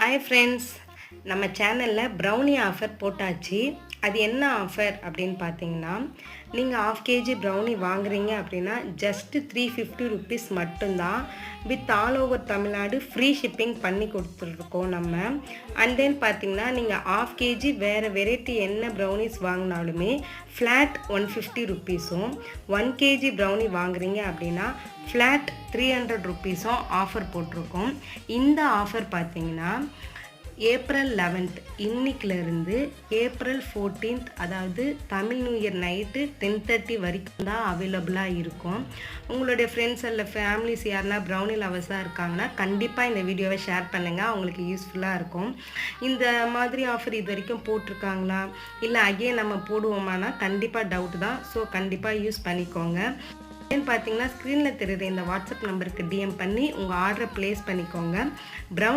Hi friends, நம்ம சேனலில் brownie offer போட்டாச்சு. அது என்ன ஆஃபர் அப்படின்னு பார்த்தீங்கன்னா, நீங்கள் ½ kg ப்ரௌனி வாங்குறீங்க அப்படின்னா ஜஸ்ட்டு 350 ருபீஸ் மட்டும்தான். With all over Tamil Nadu free shipping பண்ணி கொடுத்துருக்கோம் நம்ம. அண்ட் தென் பார்த்தீங்கன்னா, நீங்கள் ½ kg வேறு வெரைட்டி என்ன ப்ரௌனிஸ் வாங்கினாலுமே ஃப்ளாட் 150 ருபீஸும், 1 kg ப்ரௌனி வாங்குறீங்க அப்படின்னா ஃப்ளாட் 300 ருபீஸும் ஆஃபர் போட்டிருக்கோம். இந்த ஆஃபர் பார்த்தீங்கன்னா ஏப்ரல் 11th இன்னிக்கிலேருந்து ஏப்ரல் 14th, அதாவது தமிழ் நியூ இயர் நைட்டு 10:30 வரைக்கும் தான் அவைலபிளாக இருக்கும். உங்களுடைய ஃப்ரெண்ட்ஸ் அல்ல ஃபேமிலிஸ் யாருன்னா ப்ரௌனி லவர்ஸாக இருக்காங்கன்னா கண்டிப்பாக இந்த வீடியோவை ஷேர் பண்ணுங்கள், அவங்களுக்கு யூஸ்ஃபுல்லாக இருக்கும். இந்த மாதிரி ஆஃபர் இது வரைக்கும் போட்டிருக்காங்களா இல்லை அகைன் நம்ம போடுவோமானா கண்டிப்பாக டவுட் தான். ஸோ கண்டிப்பாக யூஸ் பண்ணிக்கோங்க. பார்த்தீங்கன்னா ஸ்க்ரீனில் தெரியுற இந்த வாட்ஸ்அப் நம்பருக்கு டிஎம் பண்ணி உங்கள் ஆர்டரை ப்ளேஸ் பண்ணிக்கோங்க. ப்ரௌன்